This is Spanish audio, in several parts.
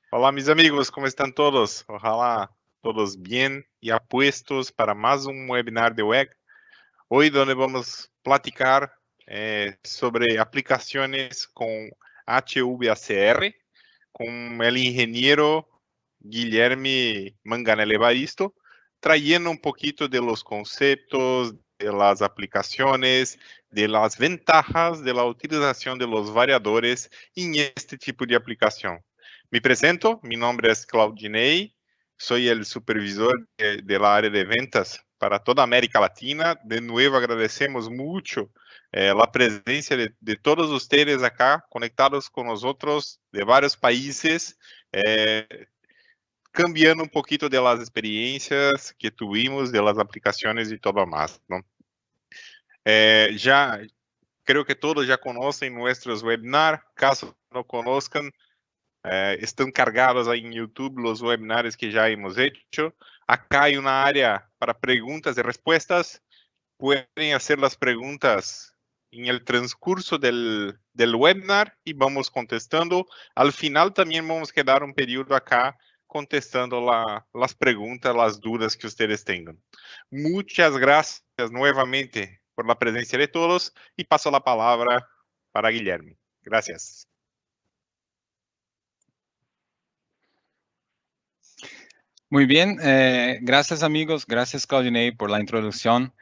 Hola mis amigos, ¿cómo están todos? Ojalá todos bien y apuestos para más un webinar de WEG. Hoy donde vamos a platicar sobre aplicaciones con HVACR con el ingeniero Guilherme Manganelli Evaristo, trayendo un poquito de los conceptos, de las aplicaciones, de las ventajas de la utilización de los variadores en este tipo de aplicación. Me presento, mi nombre es Claudinei, soy el supervisor de la área de ventas para toda América Latina. De nuevo agradecemos mucho la presencia de todos ustedes acá, conectados con nosotros de varios países, cambiando un poquito de las experiencias que tuvimos, de las aplicaciones y todo más, ¿no? Ya creo que todos ya conocen nuestros webinars. Caso no conozcan, están cargados ahí en YouTube los webinars que ya hemos hecho. Acá hay una área para preguntas y respuestas. Pueden hacer las preguntas en el transcurso del webinar y vamos contestando. Al final también vamos a quedar un periodo acá contestando las preguntas, las dudas que ustedes tengan. Muchas gracias nuevamente por la presencia de todos y paso la palabra para Guilherme. Gracias. Muy bien, gracias amigos, gracias Claudinei por la introducción.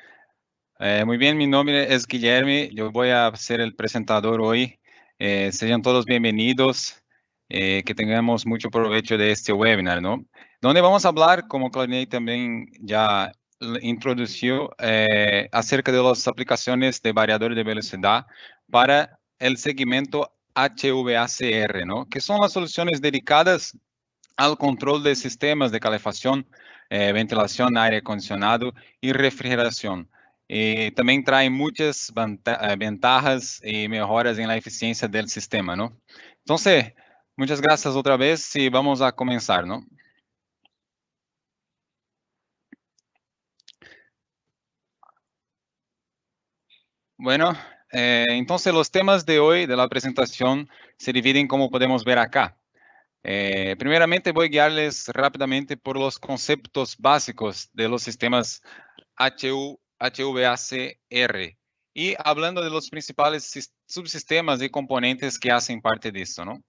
Muy bien, mi nombre es Guilherme, yo voy a ser el presentador hoy. Sean todos bienvenidos, que tengamos mucho provecho de este webinar, ¿no? Donde vamos a hablar, como Claudinei también ya introdució, acerca de las aplicaciones de variador de velocidad para el segmento HVACR, ¿no? Que son las soluciones dedicadas al control de sistemas de calefacción, ventilación, aire acondicionado y refrigeración. También trae muchas ventajas y mejoras en la eficiencia del sistema, ¿no? Entonces, muchas gracias otra vez y vamos a comenzar, ¿no? Bueno, entonces los temas de hoy de la presentación se dividen como podemos ver acá. Primeramente voy a guiarles rápidamente por los conceptos básicos de los sistemas HVACR y hablando de los principales subsistemas y componentes que hacen parte de esto, ¿no?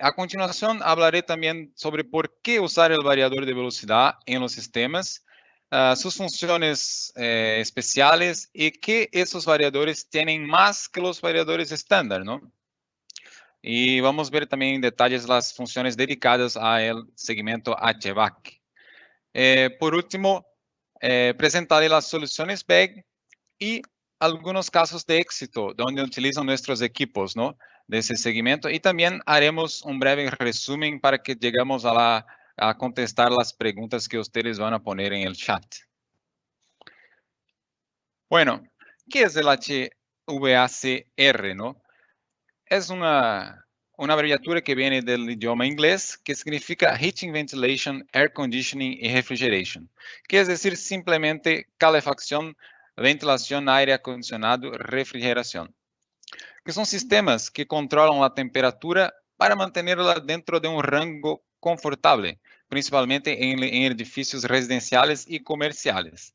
A continuación hablaré también sobre por qué usar el variador de velocidad en los sistemas, sus funciones especiales y que esos variadores tienen más que los variadores estándar, ¿no? Y vamos a ver también en detalles las funciones dedicadas al segmento HVAC. Por último, presentaré las soluciones BEG y algunos casos de éxito donde utilizan nuestros equipos, ¿no? De ese segmento. Y también haremos un breve resumen para que lleguemos a contestar las preguntas que ustedes van a poner en el chat. Bueno, ¿qué es el HVACR, no? Es una abreviatura que viene del idioma inglés que significa Heating, Ventilation, Air Conditioning y Refrigeration, que es decir simplemente calefacción, ventilación, aire acondicionado, refrigeración, que son sistemas que controlan la temperatura para mantenerla dentro de un rango confortable, principalmente en edificios residenciales y comerciales.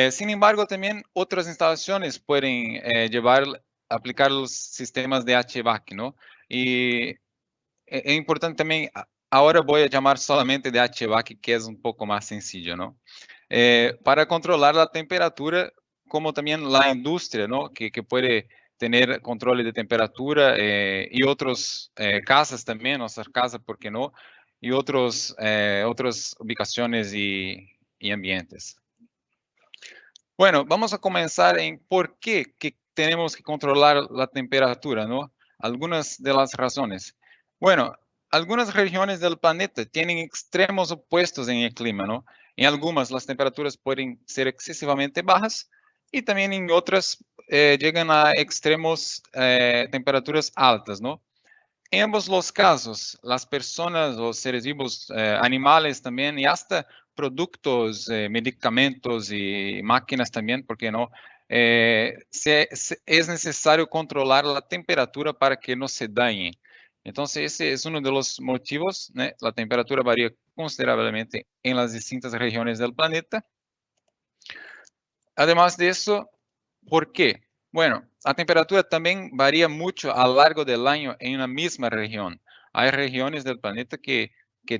Sin embargo, también otras instalaciones pueden aplicar los sistemas de HVAC, ¿no? Y es importante también, ahora voy a llamar solamente de HVAC, que es un poco más sencillo, ¿no? Para controlar la temperatura, como también la industria, ¿no? Que puede tener control de temperatura y otras casas también, nuestras casas, ¿por qué no? Y otras ubicaciones y ambientes. Bueno, vamos a comenzar en por qué que tenemos que controlar la temperatura, ¿no? Algunas de las razones. Bueno, algunas regiones del planeta tienen extremos opuestos en el clima, ¿no? En algunas las temperaturas pueden ser excesivamente bajas y también en otras llegan a extremos temperaturas altas, ¿no? En ambos los casos, las personas, los seres vivos, animales también, y hasta productos, medicamentos y máquinas también, ¿por qué no? Es necesario controlar la temperatura para que no se dañe. Entonces, ese es uno de los motivos, ¿no? La temperatura varía considerablemente en las distintas regiones del planeta. Además de eso, ¿por qué? Bueno, la temperatura también varía mucho a lo largo del año en una misma región. Hay regiones del planeta que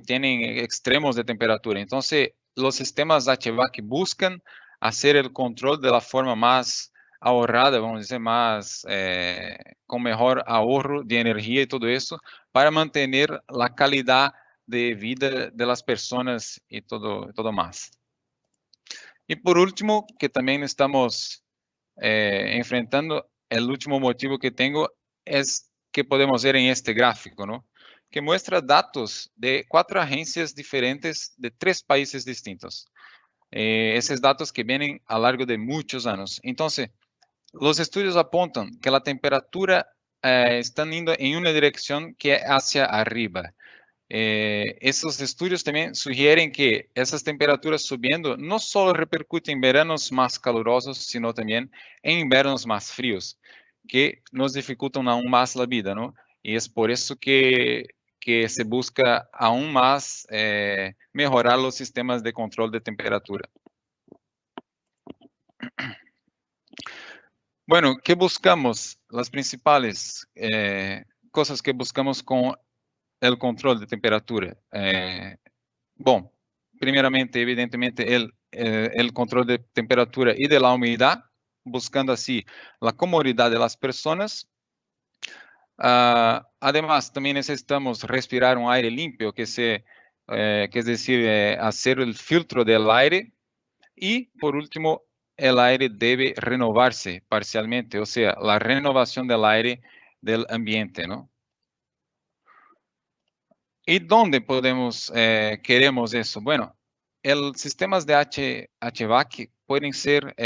tienen extremos de temperatura. Entonces, los sistemas HVAC buscan hacer el control de la forma más ahorrada, vamos a decir, más con mejor ahorro de energía y todo eso, para mantener la calidad de vida de las personas y todo más. Y por último, que también estamos enfrentando, el último motivo que tengo es que podemos ver en este gráfico, ¿no? Que muestra datos de 4 agencias diferentes de 3 países distintos. Esos datos que vienen a lo largo de muchos años. Entonces, los estudios apuntan que la temperatura está yendo en una dirección que es hacia arriba. Esos estudios también sugieren que esas temperaturas subiendo no solo repercuten en veranos más calurosos, sino también en inviernos más fríos, que nos dificultan aún más la vida, ¿no? Y es por eso que se busca aún más mejorar los sistemas de control de temperatura. Bueno, ¿qué buscamos? Las principales cosas que buscamos con el control de temperatura. Bom, primeiramente, evidentemente, el control de temperatura y de la humedad, buscando así la comodidad de las personas. Además, también necesitamos respirar un aire limpio, que es decir, hacer el filtro del aire. Y, por último, el aire debe renovarse parcialmente, o sea, la renovación del aire del ambiente, ¿no? ¿Y dónde queremos eso? Bueno, los sistemas de HVAC pueden ser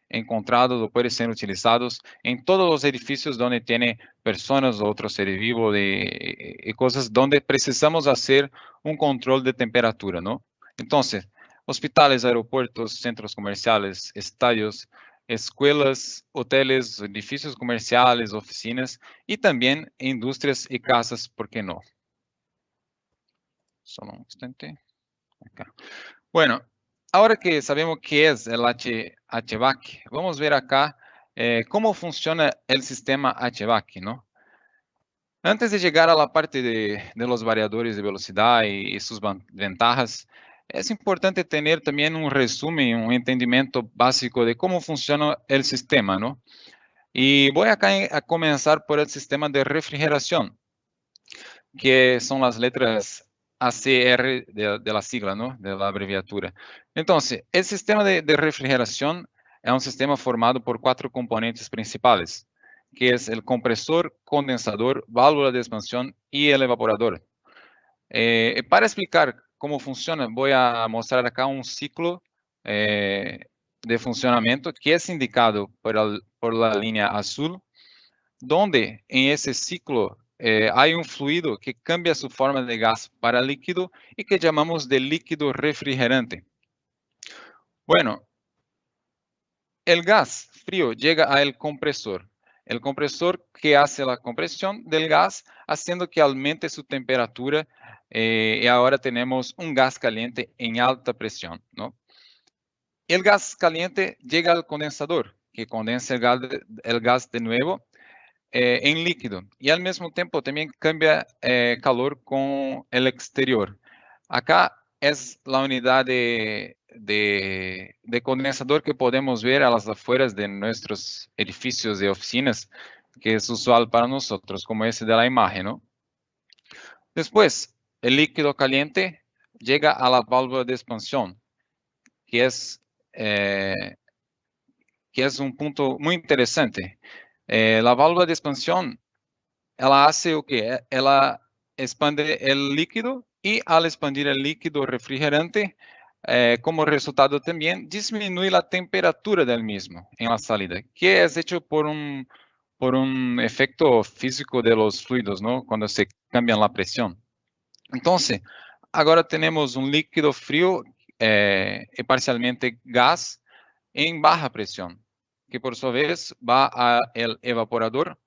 encontrados o pueden ser utilizados en todos los edificios donde tiene personas o otros seres vivos y cosas donde precisamos hacer un control de temperatura, ¿no? Entonces, hospitales, aeropuertos, centros comerciales, estadios, escuelas, hoteles, edificios comerciales, oficinas y también industrias y casas, ¿por qué no? Solo un instante. Acá. Bueno, ahora que sabemos qué es el HVAC, vamos a ver acá cómo funciona el sistema HVAC, ¿no? Antes de llegar a la parte de los variadores de velocidad y sus ventajas, es importante tener también un resumen, un entendimiento básico de cómo funciona el sistema, ¿no? Y voy acá a comenzar por el sistema de refrigeración, que son las letras ACR de la sigla, ¿no? De la abreviatura. Entonces, el sistema de refrigeración es un sistema formado por 4 componentes principales, que es el compresor, condensador, válvula de expansión y el evaporador. Para explicar cómo funciona, voy a mostrar acá un ciclo de funcionamiento que es indicado por la línea azul, donde en ese ciclo hay un fluido que cambia su forma de gas para líquido y que llamamos de líquido refrigerante. Bueno, el gas frío llega al compresor. El compresor que hace la compresión del gas, haciendo que aumente su temperatura y ahora tenemos un gas caliente en alta presión, ¿no? El gas caliente llega al condensador, que condensa el gas de nuevo en líquido y al mismo tiempo también cambia calor con el exterior. Acá es la unidad de condensador que podemos ver a las afueras de nuestros edificios de oficinas, que es usual para nosotros, como ese de la imagen, ¿no? Después, el líquido caliente llega a la válvula de expansión, que es, eh, que es un punto muy interesante. La válvula de expansión ela hace o quê? Ela expande el líquido y al expandir el líquido refrigerante, como resultado también disminuye la temperatura del mismo en la salida, que es hecho por un efecto físico de los fluidos, ¿no? Cuando se cambian la presión. Entonces, agora temos un líquido frío y parcialmente gas en baja presión, que por su vez va al evaporador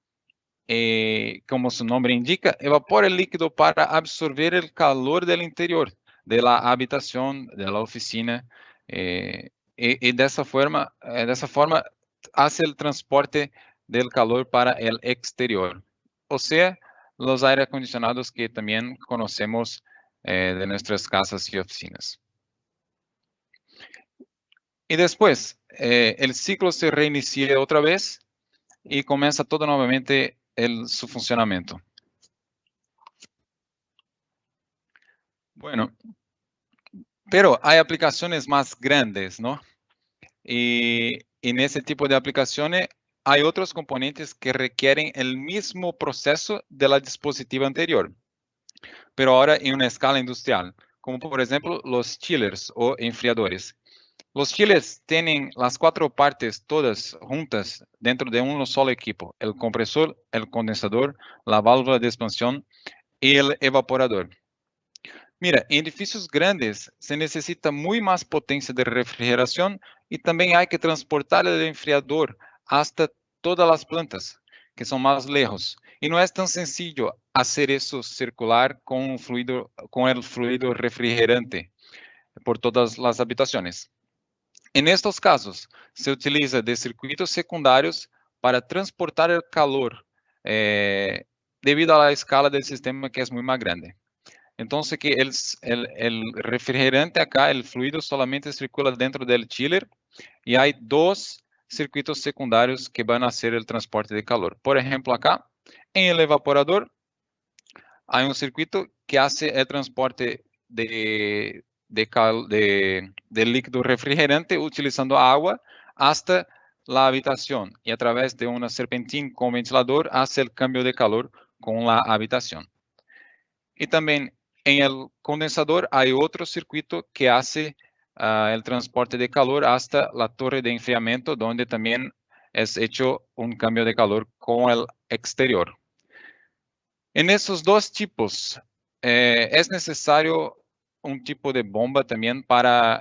como su nombre indica, evapora el líquido para absorber el calor del interior de la habitación, de la oficina, y de esa forma hace el transporte del calor para el exterior. O sea, los aire acondicionados que también conocemos de nuestras casas y oficinas. Y después, el ciclo se reinicia otra vez y comienza todo nuevamente su funcionamiento. Bueno, pero hay aplicaciones más grandes, ¿no? Y en ese tipo de aplicaciones hay otros componentes que requieren el mismo proceso de la dispositiva anterior, pero ahora en una escala industrial, como por ejemplo los chillers o enfriadores. Los chillers tienen las 4 partes todas juntas dentro de un solo equipo: el compresor, el condensador, la válvula de expansión y el evaporador. Mira, en edificios grandes se necesita muy más potencia de refrigeración y también hay que transportar el enfriador hasta todas las plantas, que son más lejos. Y no es tan sencillo hacer eso circular con el fluido refrigerante por todas las habitaciones. En estos casos, se utiliza de circuitos secundarios para transportar el calor debido a la escala del sistema, que es muy más grande. Entonces, que el refrigerante acá, el fluido solamente circula dentro del chiller y hay 2 circuitos secundarios que van a hacer el transporte de calor. Por ejemplo, acá, en el evaporador, hay un circuito que hace el transporte del líquido refrigerante utilizando agua hasta la habitación y a través de una serpentina con ventilador hace el cambio de calor con la habitación. Y también en el condensador hay otro circuito que hace el transporte de calor hasta la torre de enfriamiento, donde también es hecho un cambio de calor con el exterior. En esos 2 tipos es necesario un tipo de bomba también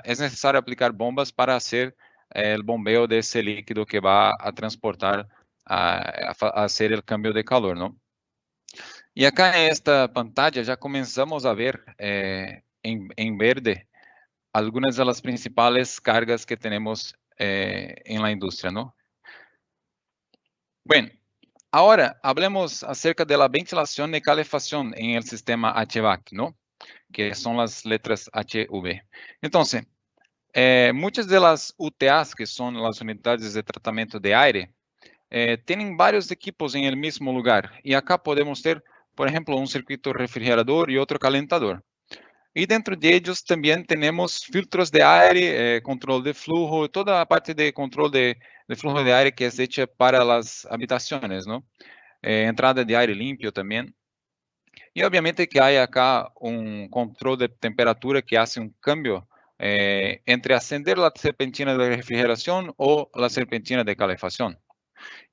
es necesario aplicar bombas para hacer el bombeo de ese líquido que va a transportar, a hacer el cambio de calor, ¿no? Y acá en esta pantalla ya comenzamos a ver en verde algunas de las principales cargas que tenemos en la industria, ¿no? Bueno, ahora hablemos acerca de la ventilación y calefacción en el sistema HVAC, ¿no? Que son las letras HV. Entonces, muchas de las UTAs, que son las unidades de tratamiento de aire, tienen varios equipos en el mismo lugar. Y acá podemos ter, por ejemplo, un circuito refrigerador y otro calentador. Y dentro de ellos también tenemos filtros de aire, control de flujo, toda la parte de control de flujo de aire que es hecha para las habitaciones, ¿no? Entrada de aire limpio también. Y obviamente que hay acá un control de temperatura que hace un cambio entre acender la serpentina de refrigeración o la serpentina de calefacción.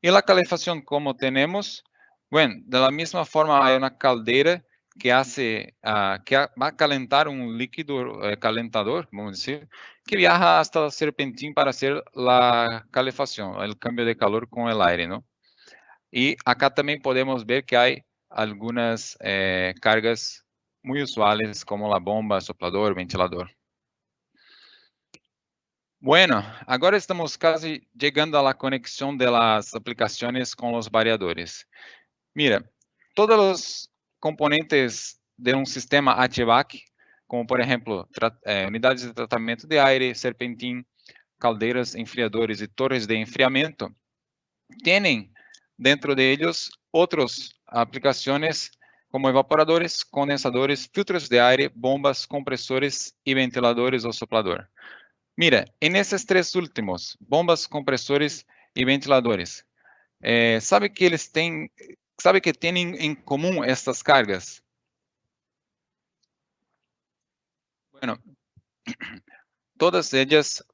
Y la calefacción, como tenemos, bueno, de la misma forma hay una caldera que va a calentar un líquido calentador, vamos a decir, que viaja hasta la serpentina para hacer la calefacción, el cambio de calor con el aire, ¿no? Y acá también podemos ver que hay algunas cargas muy usuales como la bomba, soplador, ventilador. Bueno, agora estamos casi llegando a la conexión de las aplicaciones con los variadores. Mira, todos los componentes de un sistema HVAC, como por ejemplo unidades de tratamiento de aire, serpentín, calderas, enfriadores y torres de enfriamiento, tienen dentro de ellos otras aplicaciones como evaporadores, condensadores, filtros de aire, bombas, compresores y ventiladores o soplador. Mira, en esses 3 últimos, bombas, compresores y ventiladores, ¿sabe que tienen en común estas cargas? Bueno, todas ellas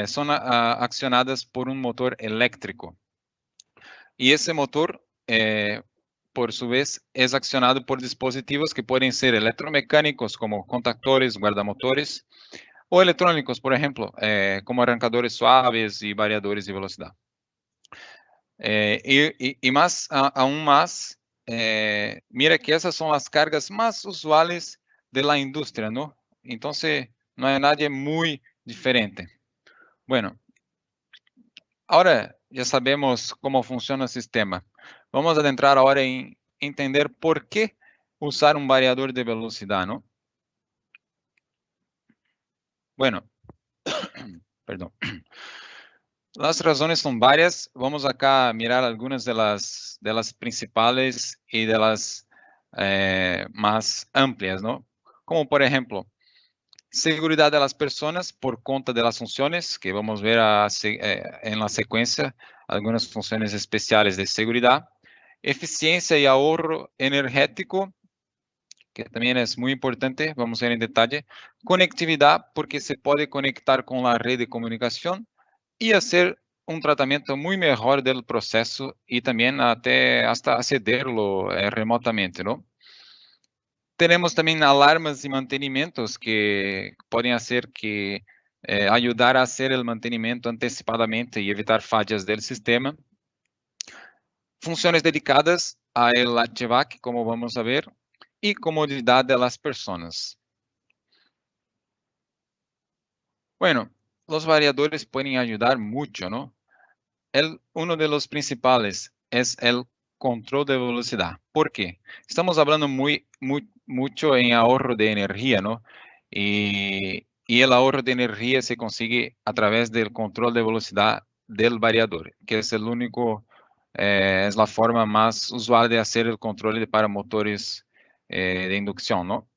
son accionadas por un motor eléctrico. Y ese motor, por su vez, es accionado por dispositivos que pueden ser electromecánicos como contactores, guardamotores, o electrónicos, por ejemplo, como arrancadores suaves y variadores de velocidad. Y más, aún más, mira que esas son las cargas más usuales de la industria, ¿no? Entonces, no hay nadie muy diferente. Bueno, ahora ya sabemos cómo funciona el sistema. Vamos a adentrar ahora en entender por qué usar un variador de velocidad, ¿no? Bueno, perdón. Las razones son varias. Vamos acá a mirar algunas de las principales y de las más amplias, ¿no? Como por ejemplo, seguridad de las personas por cuenta de las funciones, que vamos a ver en la secuencia, algunas funciones especiales de seguridad. Eficiencia y ahorro energético, que también es muy importante, vamos a ver en detalle. Conectividad, porque se puede conectar con la red de comunicación y hacer un tratamiento muy mejor del proceso y también hasta accederlo remotamente, ¿no? Tenemos también alarmas y mantenimientos que pueden hacer que ayudar a hacer el mantenimiento anticipadamente y evitar fallas del sistema. Funciones dedicadas a el HVAC, como vamos a ver, y comodidad de las personas. Bueno, los variadores pueden ayudar mucho, ¿no? Uno de los principales es el control de velocidad. ¿Por qué? Estamos hablando mucho en ahorro de energía, ¿no? Y el ahorro de energía se consigue a través del control de velocidad del variador, que es el único, es la forma más usual de hacer el control para motores de inducción, ¿no?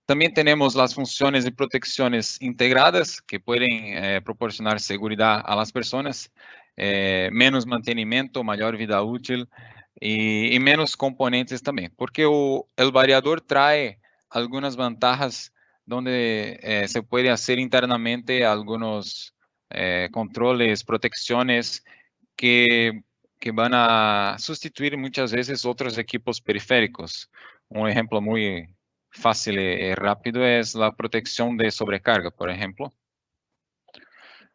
También tenemos las funciones de protecciones integradas que pueden proporcionar seguridad a las personas, menos mantenimiento, mayor vida útil y menos componentes también, porque el variador trae algunas ventajas donde se puede hacer internamente algunos controles, protecciones que, que van a sustituir muchas veces otros equipos periféricos. Un ejemplo muy fácil y rápido es la protección de sobrecarga, por ejemplo.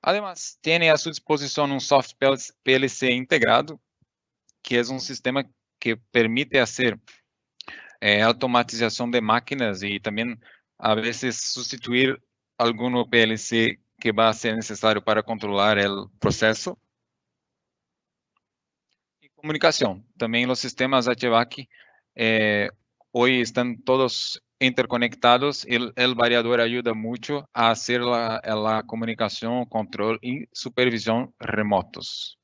Además, tiene a su disposición un soft PLC integrado, que es un sistema que permite hacer automatización de máquinas y también a veces sustituir algún PLC que va a ser necesario para controlar el proceso. Y comunicación. También los sistemas HVAC hoy están todos interconectados. El variador ayuda mucho a hacer la comunicación, control y supervisión remotos.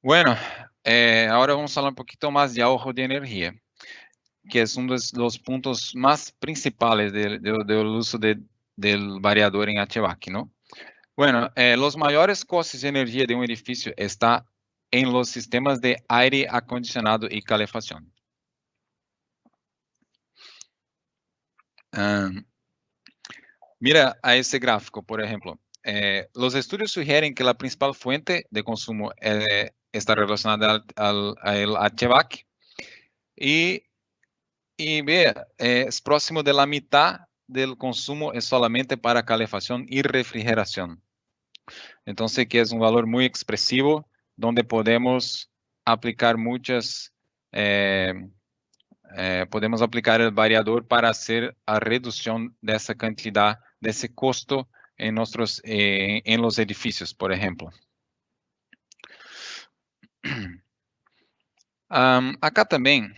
Bueno, ahora vamos a hablar un poquito más de ahorro de energía, que es uno de los puntos más principales del uso del variador en HVAC, ¿no? Bueno, los mayores costos de energía de un edificio están en los sistemas de aire acondicionado y calefacción. Mira a ese gráfico, por ejemplo. Los estudios sugieren que la principal fuente de consumo está relacionada al HVAC y vea, es próximo de la mitad del consumo es solamente para calefacción y refrigeración. Entonces, que es un valor muy expresivo donde podemos aplicar podemos aplicar el variador para hacer la reducción de esa cantidad, de ese costo en los edificios, por ejemplo. Acá también,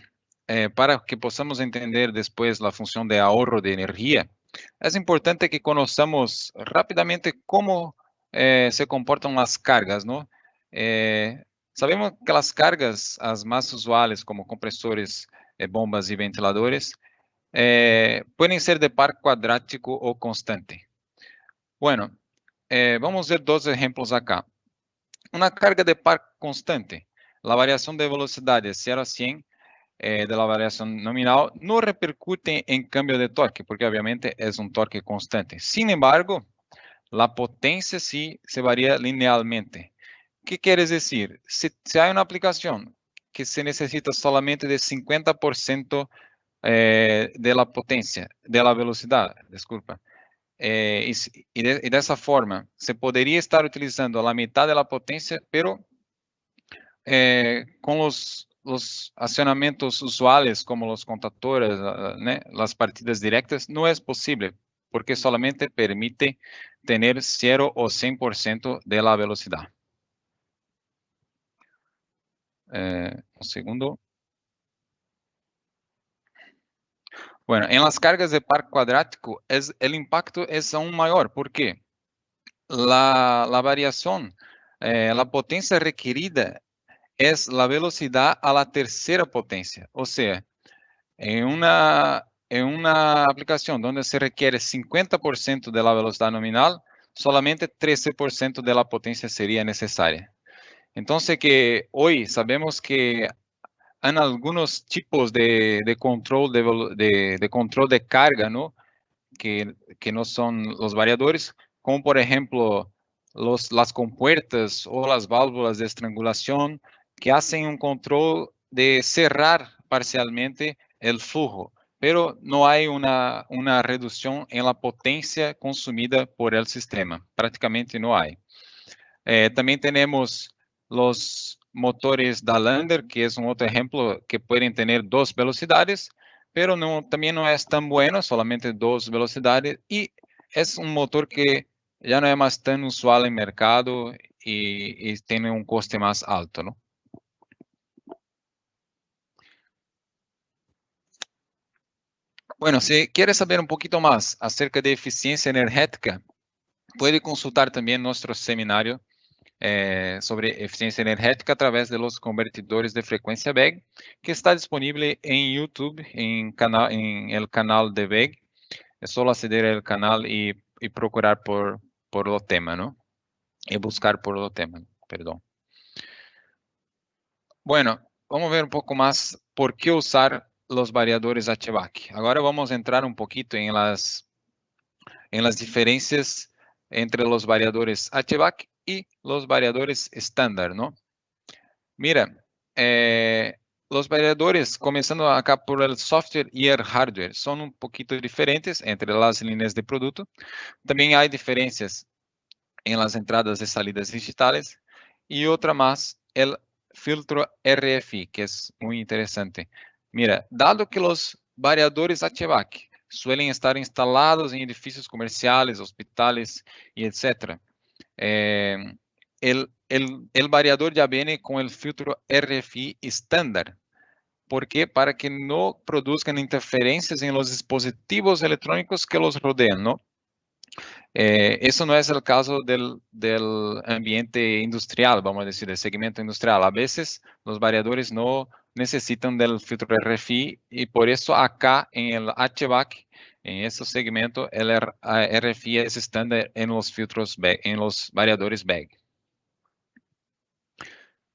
para que podamos entender después la función de ahorro de energía, es importante que conozcamos rápidamente cómo se comportan las cargas, ¿no? Sabemos que las cargas, as más usuales, como compresores, bombas y ventiladores, pueden ser de par cuadrático o constante. Bueno, vamos a ver dos ejemplos acá. Una carga de par constante, la variación de velocidad de 0 a 100 de la variación nominal no repercute en cambio de torque, porque obviamente es un torque constante. Sin embargo, la potencia sí se varía linealmente. ¿Qué quiere decir? Si hay una aplicación que se necesita solamente de 50% de la potencia, de la velocidad, disculpa, y de esa forma se podría estar utilizando la mitad de la potencia, pero con los accionamientos usuales como los contactores, las partidas directas, no es posible, porque solamente permite tener 0 o 100% de la velocidad. Un segundo. Bueno, en las cargas de par cuadrático, el impacto es aún mayor. ¿Por qué? La variación, la potencia requerida es la velocidad a la tercera potencia. O sea, en una aplicación donde se requiere 50% de la velocidad nominal, solamente 13% de la potencia sería necesaria. Entonces, que hoy sabemos que hay algunos tipos de control de control de carga, ¿no? Que no son los variadores, como por ejemplo las compuertas o las válvulas de estrangulación, que hacen un control de cerrar parcialmente el flujo, pero no hay una reducción en la potencia consumida por el sistema, prácticamente no hay. También tenemos los motores Dalander, que es un otro ejemplo que pueden tener 2 velocidades, pero también no es tan bueno, solamente 2 velocidades, y es un motor que ya no es más tan usual en mercado y tiene un coste más alto, ¿no? Bueno, si quieres saber un poquito más acerca de eficiencia energética, puede consultar también nuestro seminario sobre eficiencia energética a través de los convertidores de frecuencia WEG, que está disponible en YouTube, en el canal de WEG. Es solo acceder al canal y procurar por el tema, ¿no? Y buscar por el tema, perdón. Bueno, vamos a ver un poco más por qué usar los variadores HVAC. Ahora vamos a entrar un poquito en las diferencias entre los variadores HVAC y los variadores estándar, ¿no? Mira, los variadores, comenzando acá por el software y el hardware, son un poquito diferentes entre las líneas de producto. También hay diferencias en las entradas y salidas digitales. Y otra más, el filtro RFI, que es muy interesante. Mira, dado que los variadores HVAC suelen estar instalados en edificios comerciales, hospitales y etc., el variador ya viene con el filtro RFI estándar. ¿Por qué? Para que no produzcan interferencias en los dispositivos electrónicos que los rodean, ¿no? Eso no es el caso del ambiente industrial, vamos a decir, del segmento industrial. A veces los variadores no necesitan del filtro RFI y por eso acá en el HVAC, en este segmento, el RFI es estándar en los filtros en los variadores BAG.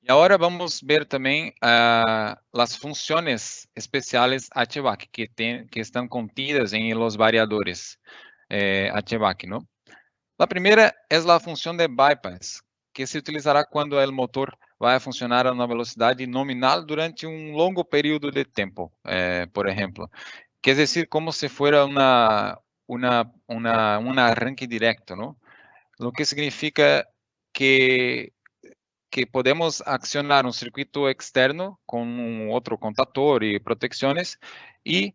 Y ahora vamos a ver también las funciones especiales HVAC que están contidas en los variadores HVAC, ¿no? La primera es la función de bypass, que se utilizará cuando el motor va a funcionar a una velocidad nominal durante un longo periodo de tiempo, por ejemplo. Que es decir, como si fuera un arranque directo, ¿no? Lo que significa que podemos accionar un circuito externo con un otro contactor y protecciones y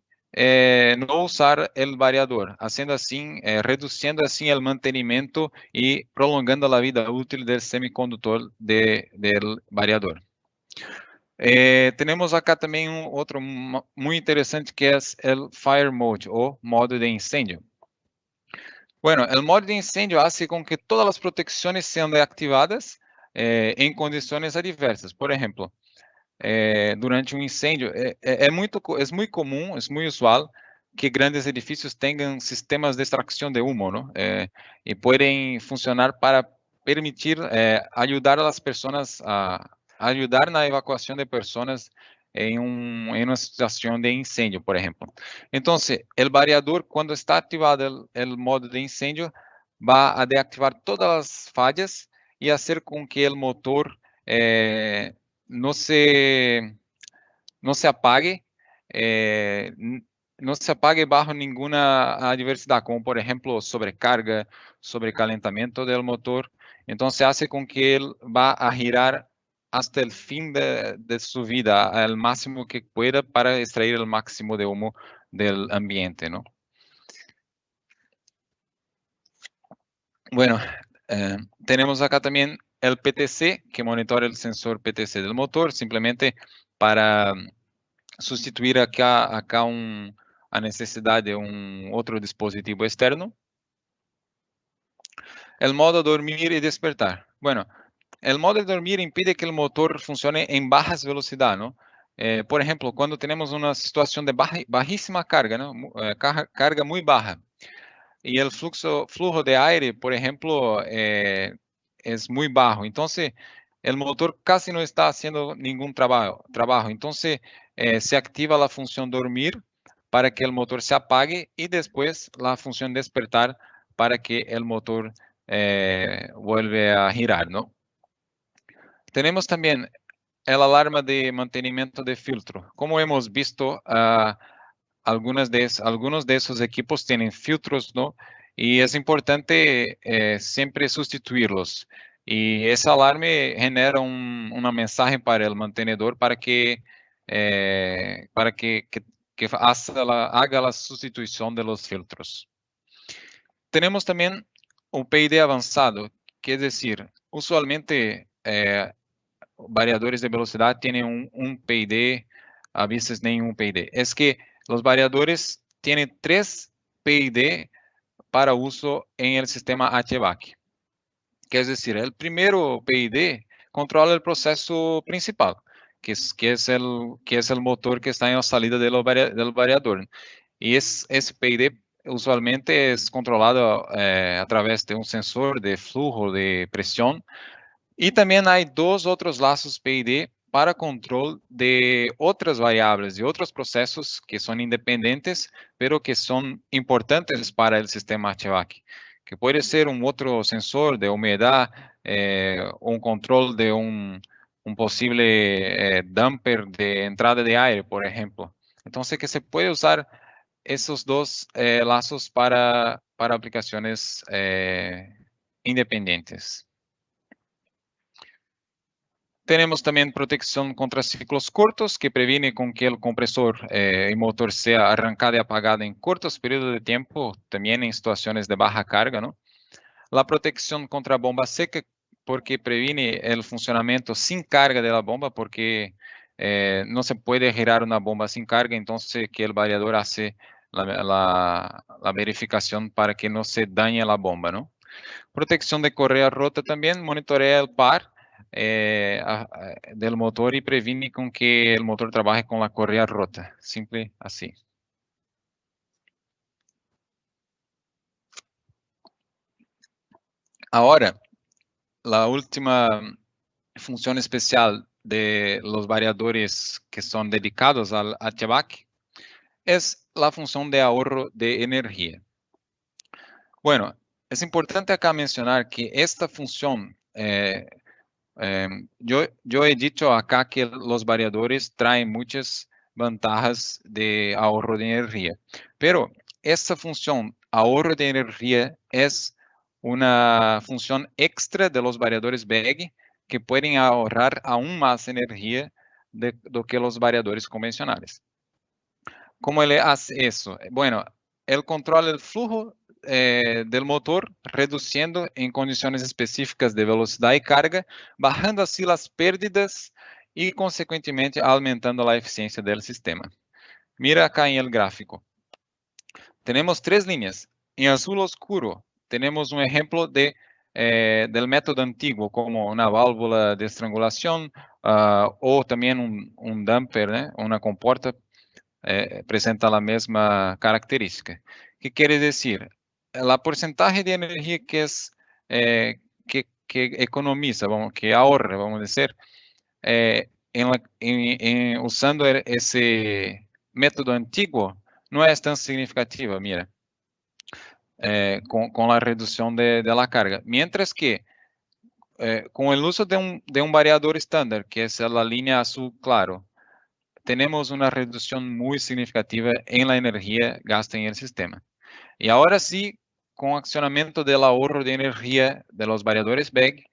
no usar el variador, haciendo así, reduciendo así el mantenimiento y prolongando la vida útil del semiconductor del variador. Tenemos acá también otro muy interesante que es el Fire Mode o modo de incendio. Bueno, el modo de incendio hace con que todas las protecciones sean activadas en condiciones adversas. Por ejemplo, durante un incendio, es muy común, es muy usual que grandes edificios tengan sistemas de extracción de humo, ¿no? Y pueden funcionar para permitir ayudar a las personas a ayudar en la evacuación de personas en una situación de incendio, por ejemplo. Entonces, el variador, cuando está activado el modo de incendio, va a deactivar todas las fallas y hacer con que el motor no se apague no se apague bajo ninguna adversidad, como por ejemplo sobrecarga, sobrecalentamiento del motor. Entonces hace con que él va a girar hasta el fin de su vida, al máximo que pueda, para extraer el máximo de humo del ambiente, ¿no? Bueno, tenemos acá también el PTC, que monitora el sensor PTC del motor, simplemente para sustituir acá a necesidad de un otro dispositivo externo. El modo dormir y despertar. Bueno, el modo de dormir impide que el motor funcione en bajas velocidades, ¿no? Por ejemplo, cuando tenemos una situación de bajísima carga, ¿no? Carga muy baja, y el flujo de aire, por ejemplo, es muy bajo. Entonces, el motor casi no está haciendo ningún trabajo. Entonces, se activa la función dormir para que el motor se apague y después la función despertar para que el motor vuelve a girar, ¿no? Tenemos también el alarma de mantenimiento de filtro. Como hemos visto, algunos de esos equipos tienen filtros, ¿no? Y es importante siempre sustituirlos. Y ese alarme genera una mensaje para el mantenedor que haga la sustitución de los filtros. Tenemos también un PID avanzado, que es decir, usualmente variadores de velocidad tienen un PID, a veces ningún PID. Es que los variadores tienen 3 PID para uso en el sistema HVAC. Que es decir, el primero PID controla el proceso principal, que es el motor que está en la salida del variador. Y ese PID usualmente es controlado a través de un sensor de flujo de presión. Y también hay 2 otros lazos PID para control de otras variables, de otros procesos que son independientes, pero que son importantes para el sistema HVAC, que puede ser un otro sensor de humedad, un control de un posible damper de entrada de aire, por ejemplo. Entonces, que se puede usar esos 2 lazos para aplicaciones independientes. Tenemos también protección contra ciclos cortos, que previene con que el compresor y motor sea arrancado y apagado en cortos periodos de tiempo, también en situaciones de baja carga, ¿no? La protección contra bomba seca, porque previene el funcionamiento sin carga de la bomba, porque no se puede girar una bomba sin carga, entonces que el variador hace la verificación para que no se dañe la bomba, ¿no? Protección de correa rota también, monitorea el par del motor y previene con que el motor trabaje con la correa rota, simple así. Ahora, la última función especial de los variadores que son dedicados al HVAC es la función de ahorro de energía. Bueno, es importante acá mencionar que esta función, yo he dicho acá que los variadores traen muchas ventajas de ahorro de energía, pero esta función ahorro de energía es una función extra de los variadores BEG que pueden ahorrar aún más energía do que los variadores convencionales. ¿Cómo él hace eso? Bueno, él controla el flujo del motor, reduciendo en condiciones específicas de velocidad y carga, bajando así las pérdidas y, consecuentemente, aumentando la eficiencia del sistema. Mira acá en el gráfico. Tenemos 3 líneas. En azul oscuro tenemos un ejemplo del método antiguo, como una válvula de estrangulación o también un damper, ¿eh? Una comporta. Presenta la misma característica. ¿Qué quiere decir? La porcentaje de energía que es que economiza, que ahorra, vamos a decir, usando ese método antiguo, no es tan significativa, mira, con la reducción de la carga. Mientras que con el uso de un variador estándar, que es la línea azul claro, tenemos una reducción muy significativa en la energía gasta en el sistema. Y ahora sí, con accionamiento del ahorro de energía de los variadores BEG,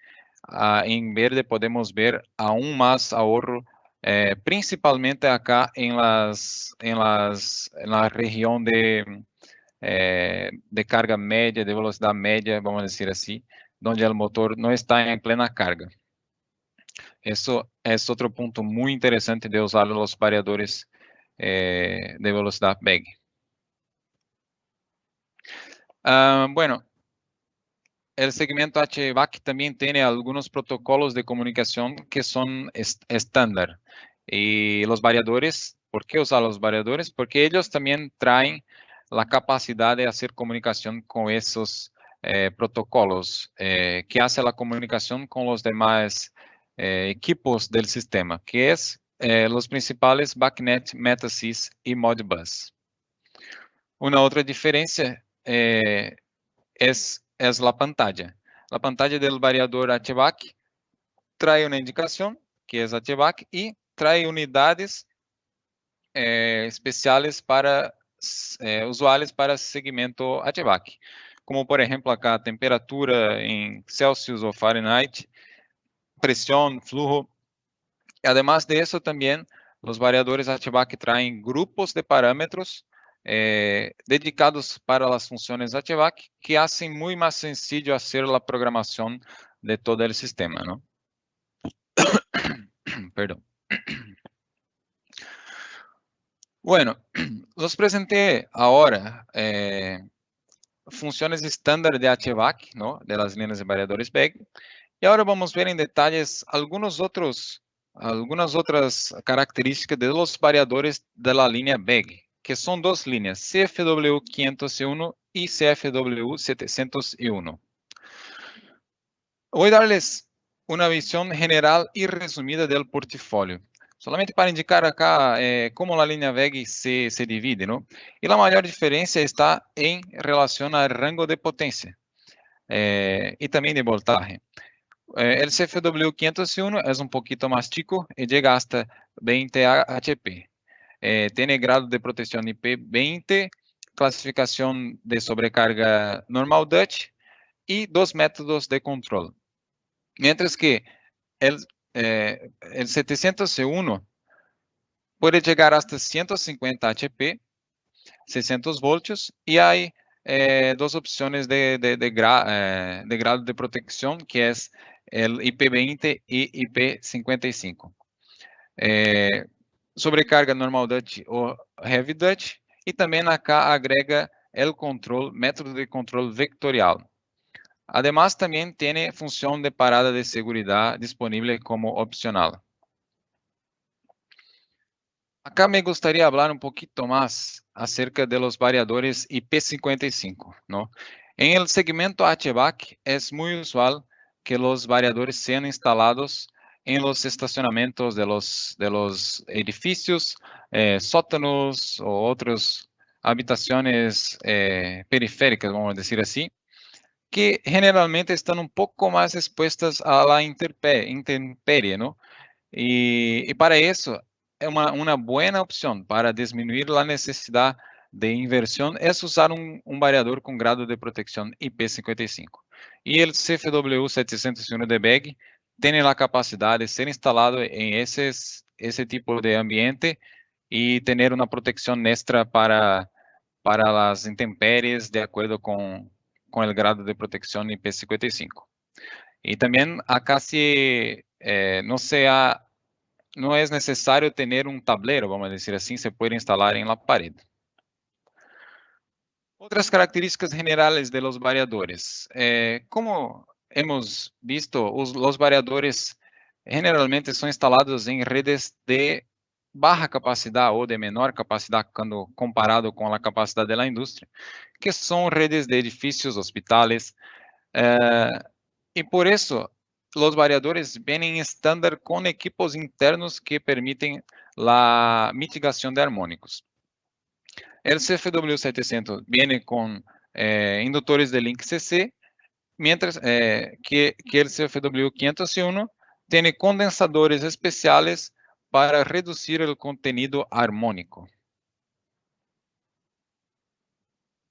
en verde podemos ver aún más ahorro, principalmente acá en la región de carga média, de velocidad média, vamos a decir así, donde el motor no está en plena carga. Eso es otro punto muy interesante de usar los variadores de velocidad BEG. Bueno, el segmento HVAC también tiene algunos protocolos de comunicación que son estándar. Y los variadores, ¿por qué usar los variadores? Porque ellos también traen la capacidad de hacer comunicación con esos protocolos, que hace la comunicación con los demás equipos del sistema, que es los principales BACnet, Metasys y Modbus. Una otra diferencia es la pantalla. La pantalla del variador HVAC trae una indicación, que es HVAC, y trae unidades especiales para usuales para segmento HVAC, como por ejemplo acá temperatura en Celsius o Fahrenheit, presión, flujo. Además de eso también los variadores HVAC traen grupos de parámetros dedicados para las funciones HVAC que hacen muy más sencillo hacer la programación de todo el sistema, ¿no? Perdón. Bueno, los presenté ahora funciones estándar de HVAC, ¿no? De las líneas de variadores BEG. Y ahora vamos a ver en detalles algunas otras características de los variadores de la línea BEG, que son dos líneas, CFW 501 y CFW 701. Voy a darles una visión general y resumida del portafolio, solamente para indicar acá cómo la línea VEG se divide, ¿no? Y la mayor diferencia está en relación al rango de potencia y también de voltaje. El CFW 501 es un poquito más chico y llega hasta 20 HP. Tiene grado de protección IP20, clasificación de sobrecarga normal Dutch y dos métodos de control. Mientras que el 701 puede llegar hasta 150 HP, 600 voltios, y hay dos opciones de grado de protección, que es el IP20 y IP55. Sobrecarga normal Dutch o Heavy Dutch, y también acá agrega el método de control vectorial. Además, también tiene función de parada de seguridad disponible como opcional. Acá me gustaría hablar un poquito más acerca de los variadores IP55, ¿no? En el segmento HVAC es muy usual que los variadores sean instalados en los estacionamientos de los edificios, sótanos o otras habitaciones periféricas, vamos a decir así, que generalmente están un poco más expuestas a la intemperie, ¿no? Y para eso, una buena opción para disminuir la necesidad de inversión es usar un variador con grado de protección IP55. Y el CFW 701 de BEG tiene la capacidad de ser instalado en ese tipo de ambiente y tener una protección extra para las intemperies de acuerdo con el grado de protección IP55. Y también acá no es necesario tener un tablero, vamos a decir así, se puede instalar en la pared. Otras características generales de los variadores. Como hemos visto, los variadores generalmente son instalados en redes de baja capacidad o de menor capacidad cuando comparado con la capacidad de la industria, que son redes de edificios, hospitales, y por eso los variadores vienen estándar con equipos internos que permiten la mitigación de armónicos. El CFW 700 viene con inductores de link CC, mientras que el CFW 501 tiene condensadores especiales para reducir el contenido armónico.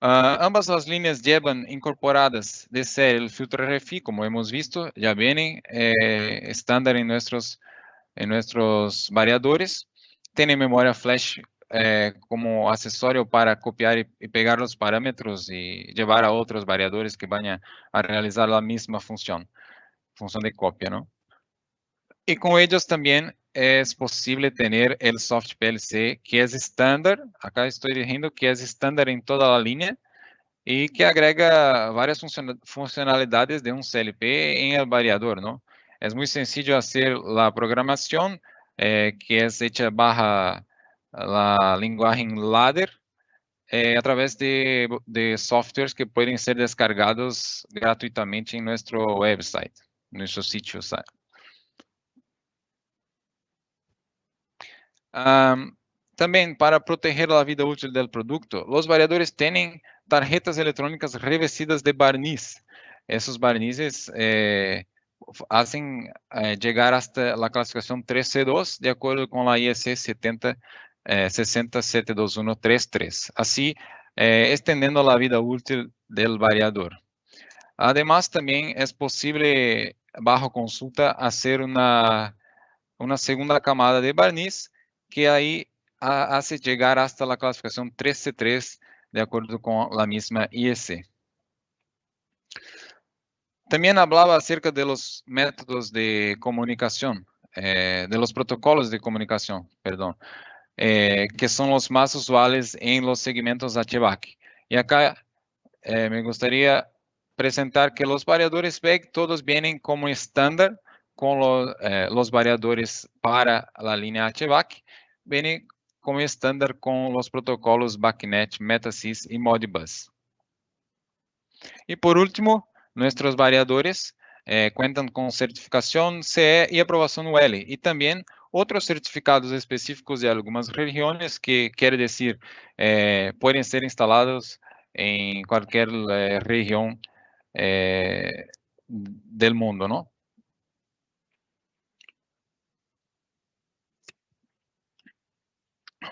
Ambas las líneas llevan incorporadas de ser el filtro RFI, como hemos visto, ya vienen estándar en nuestros variadores. Tiene memoria flash como accesorio para copiar y pegar los parámetros y llevar a otros variadores que vayan a realizar la misma función de copia, ¿no? Y con ellos también es posible tener el soft PLC, que es estándar. Acá estoy diciendo que es estándar en toda la línea y que agrega varias funcionalidades de un CLP en el variador, ¿no? Es muy sencillo hacer la programación, que es hecha bajo la lenguaje ladder, a través de softwares que pueden ser descargados gratuitamente en nuestro website, nuestro sitio. También para proteger la vida útil del producto, los variadores tienen tarjetas electrónicas revestidas de barniz. Esos barnices hacen llegar hasta la clasificación 3C2 de acuerdo con la IEC 6072133, así extendiendo la vida útil del variador. Además, también es posible, bajo consulta, hacer una segunda camada de barniz que ahí hace llegar hasta la clasificación 3C3 de acuerdo con la misma IEC. También hablaba acerca de los métodos de comunicación, de los protocolos de comunicación, perdón, que son los más usuales en los segmentos HVAC. Y acá me gustaría presentar que los variadores VEG todos vienen como estándar con los variadores para la línea HVAC, vienen como estándar con los protocolos BACnet, Metasys y Modbus. Y por último, nuestros variadores cuentan con certificación CE y aprobación UL, y también otros certificados específicos de algunas regiones, que quiere decir, pueden ser instalados en cualquier región del mundo, ¿no?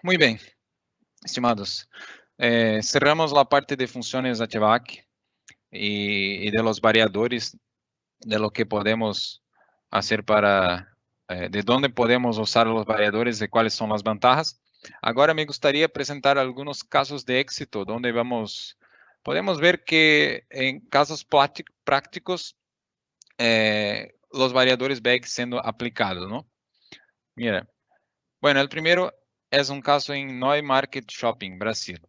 Muy bien, estimados. Cerramos la parte de funciones HVAC y de los variadores, de lo que podemos hacer de dónde podemos usar los variadores, de cuáles son las ventajas. Ahora me gustaría presentar algunos casos de éxito donde podemos ver que en casos prácticos los variadores VEG siendo aplicados, ¿no? Mira, bueno, el primero es un caso en Neumarket Shopping, Brasil,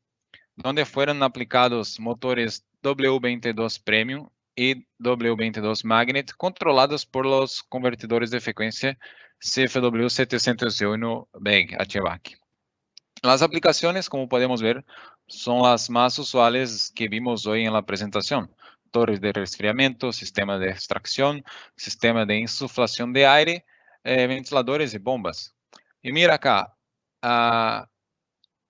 donde fueron aplicados motores W22 Premium y W22 Magnet controlados por los convertidores de frecuencia CFW 701 BEG HVAC. Las aplicaciones, como podemos ver, son las más usuales que vimos hoy en la presentación: torres de resfriamiento, sistema de extracción, sistema de insuflación de aire, ventiladores y bombas. Y mira acá,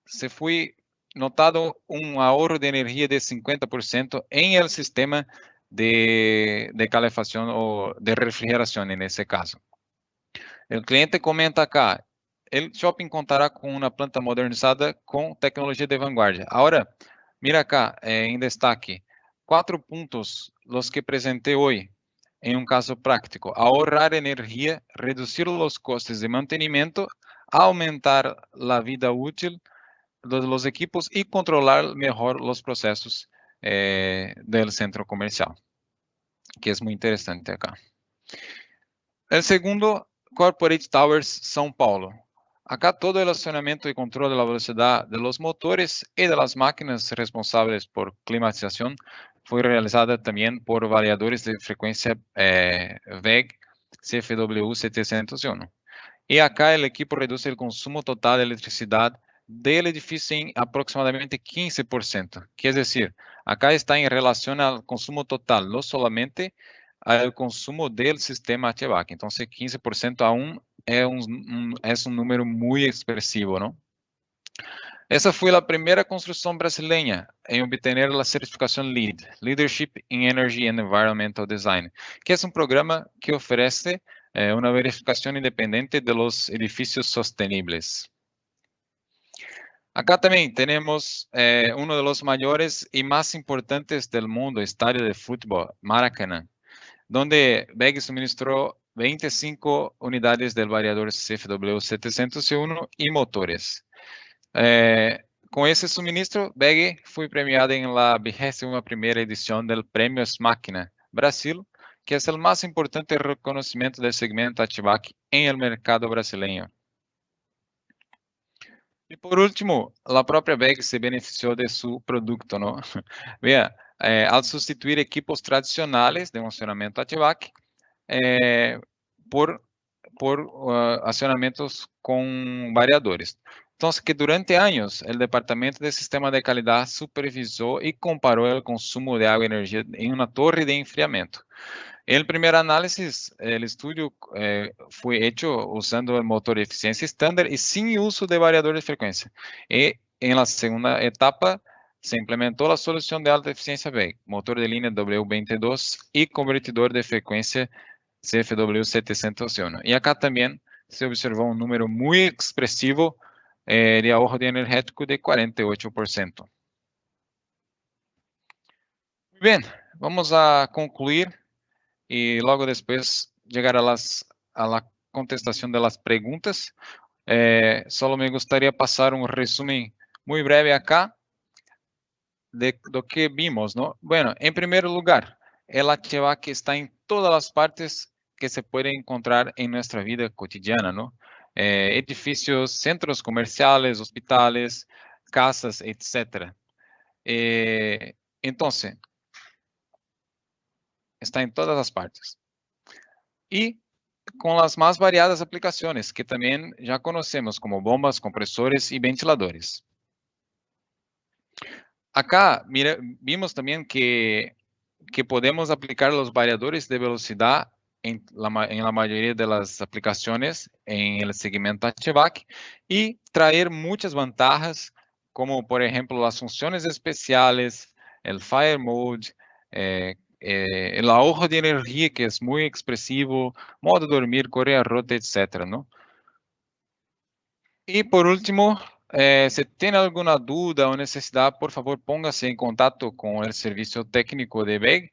se fue notado un ahorro de energía de 50% en el sistema de calefacción o de refrigeración en ese caso. El cliente comenta acá: el shopping contará con una planta modernizada con tecnología de vanguardia. Ahora, mira acá, en destaque, 4 puntos los que presenté hoy en un caso práctico: ahorrar energía, reducir los costes de mantenimiento, aumentar la vida útil de los equipos y controlar mejor los procesos del centro comercial, que es muy interesante acá. El segundo, Corporate Towers São Paulo. Acá todo el accionamiento y control de la velocidad de los motores y de las máquinas responsables por climatización fue realizada también por variadores de frecuencia VEG CFW 701. Y acá el equipo reduce el consumo total de electricidad del edificio en aproximadamente 15%. Quiere decir, acá está en relación al consumo total, no solamente al consumo del sistema HVAC. Entonces, 15% aún es un número muy expresivo, ¿no? Esa fue la primera construcción brasileña en obtener la certificación LEED, Leadership in Energy and Environmental Design, que es un programa que ofrece una verificación independiente de los edificios sostenibles. Acá también tenemos uno de los mayores y más importantes del mundo, estadio de fútbol, Maracanã, donde WEG suministró 25 unidades del variador CFW 701 y motores. Con ese suministro, WEG fue premiada en la 21ª edición del Premio Máquina Brasil, que es el más importante reconocimiento del segmento HVAC en el mercado brasileño. Y por último, la propia WEG se benefició de su producto, ¿no? Vea, al sustituir equipos tradicionales de funcionamiento HVAC por acionamientos con variadores. Entonces, que durante años el Departamento de Sistema de Calidad supervisó y comparó el consumo de agua y energía en una torre de enfriamiento. En el primer análisis, el estudio fue hecho usando el motor de eficiencia estándar y sin uso de variador de frecuencia. Y en la segunda etapa, se implementó la solución de alta eficiencia WEG, motor de línea W22 y convertidor de frecuencia CFW 701. Y acá también se observó un número muy expresivo de ahorro de energético de 48%. Muy bien, vamos a concluir y luego después llegar a la contestación de las preguntas. Solo me gustaría pasar un resumen muy breve acá de lo que vimos, ¿no? Bueno, en primer lugar, el HVAC está en todas las partes que se puede encontrar en nuestra vida cotidiana, ¿no? Edificios, centros comerciales, hospitales, casas, etc. Entonces, está en todas las partes. Y con las más variadas aplicaciones que también ya conocemos como bombas, compresores y ventiladores. Acá vimos también que podemos aplicar los variadores de velocidad en la mayoría de las aplicaciones en el segmento HVAC y traer muchas ventajas, como por ejemplo las funciones especiales, el Fire Mode, el ahorro de energía que es muy expresivo, modo dormir, correa rota, etc., ¿no? Y por último, si tiene alguna duda o necesidad, por favor póngase en contacto con el servicio técnico de WEG.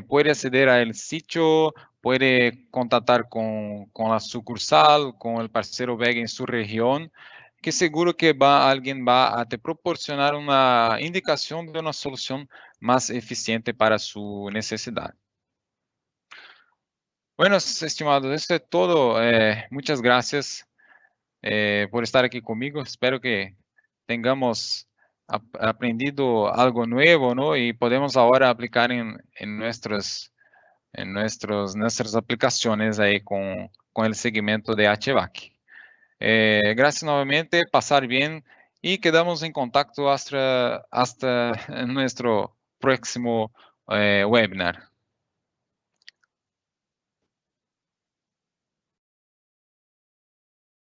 Puede acceder al sitio, puede contactar con la sucursal, con el parcero WEG en su región, que seguro que alguien va a te proporcionar una indicación de una solución más eficiente para su necesidad. Bueno, estimados, eso es todo. Muchas gracias por estar aquí conmigo. Espero que tengamos aprendido algo nuevo, ¿no? Y podemos ahora aplicar en nuestras aplicaciones ahí con el segmento de HVAC. Gracias nuevamente, pasar bien y quedamos en contacto hasta nuestro próximo webinar.